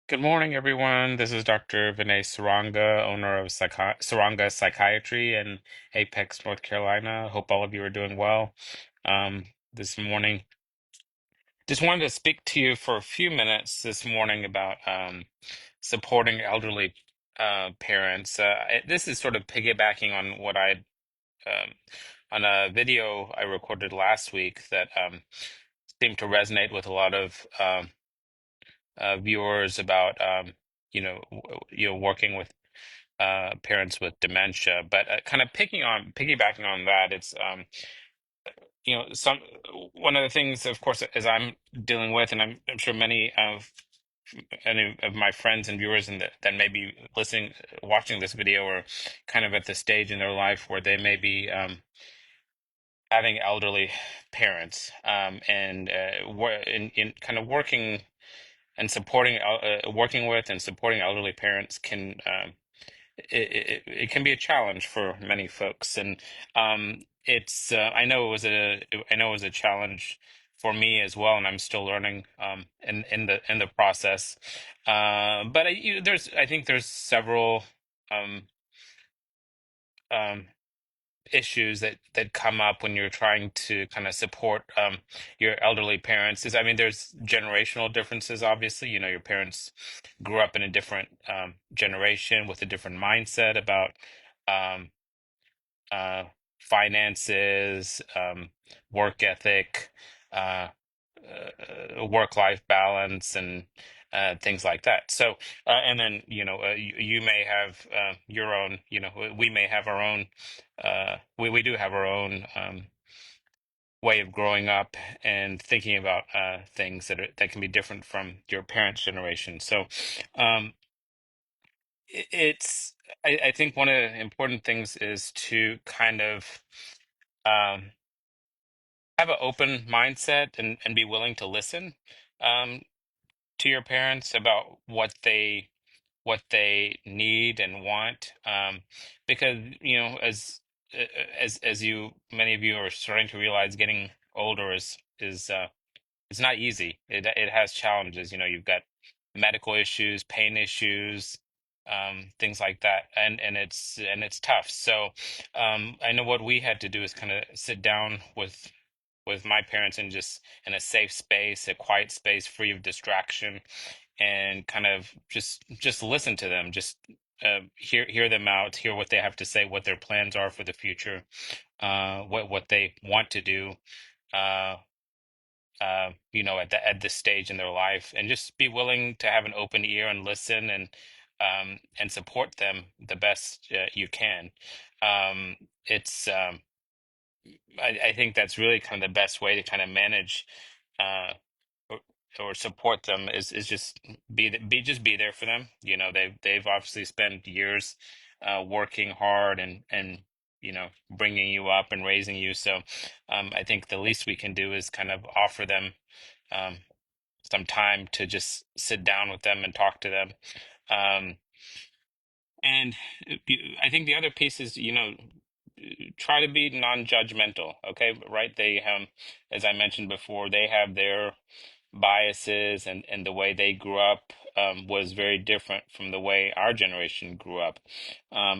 Good morning, everyone. This is Dr. Vinay Saranga, owner of Saranga Psychiatry in Apex, North Carolina. Hope all of you are doing well this morning. Just wanted to speak to you for a few minutes this morning about supporting elderly parents. This is sort of piggybacking on what um, on a video I recorded last week that seemed to resonate with a lot of viewers about working with parents with dementia. But kind of piggybacking on that, it's some one of the things, of course, as I'm dealing with, and I'm sure many of my friends and viewers and that may be listening, watching this video, are kind of at the stage in their life where they may be having elderly parents, and in kind of working and working with and supporting elderly parents can it can be a challenge for many folks, and it's I know it was a challenge for me as well, and I'm still learning in the process. But I think there's several um, um, issues that come up when you're trying to kind of support your elderly parents. Is I mean, there's generational differences, obviously. You know, your parents grew up in a different generation with a different mindset about um, uh, finances, work ethic, uh, work-life balance, and things like that. So, and then, you may have your own, we may have our own, we do have our own way of growing up and thinking about things that can be different from your parents' generation. So, um, it's, I think one of the important things is to kind of um, have an open mindset and be willing to listen um, to your parents about what they need and want, because as you many of you are starting to realize, getting older is it's not easy. It has challenges. You know, you've got medical issues, pain issues, things like that, and it's tough. So I know what we had to do is kind of sit down with my parents and just in a safe space, a quiet space, free of distraction, and kind of just listen to them, just hear them out, hear what they have to say, what their plans are for the future, what they want to do. Uh, at this stage in their life, and just be willing to have an open ear and listen and support them the best you can. It's I think that's really kind of the best way to kind of manage uh, or, or support them is just be there for them. You know, they've obviously spent years working hard and bringing you up and raising you. So I think the least we can do is kind of offer them um, some time to just sit down with them and talk to them. Um, and I think the other piece is, try to be non-judgmental, okay? Right? As I mentioned before, they have their biases, and the way they grew up was very different from the way our generation grew up.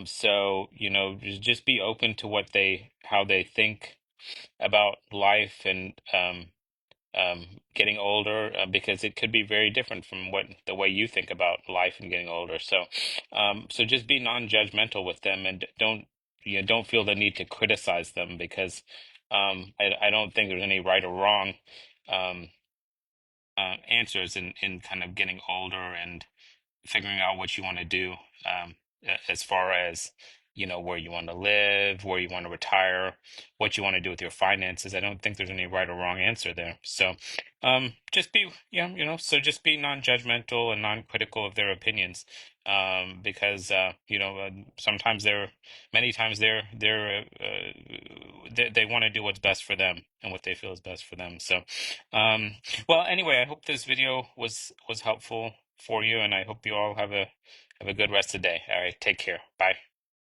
So, just be open to how they think about life and getting older, because it could be very different from what the way you think about life and getting older. So, so just be non-judgmental with them, and don't feel the need to criticize them, because I don't think there's any right or wrong um, answers in kind of getting older and figuring out what you want to do, as far as where you want to live, where you want to retire, what you want to do with your finances. I don't think there's any right or wrong answer there. So just be yeah so just be non-judgmental and non-critical of their opinions, because sometimes many times they want to do what's best for them and what they feel is best for them. So well, anyway, I hope this video was helpful for you, and I hope you all have a good rest of the day. All right, take care. Bye.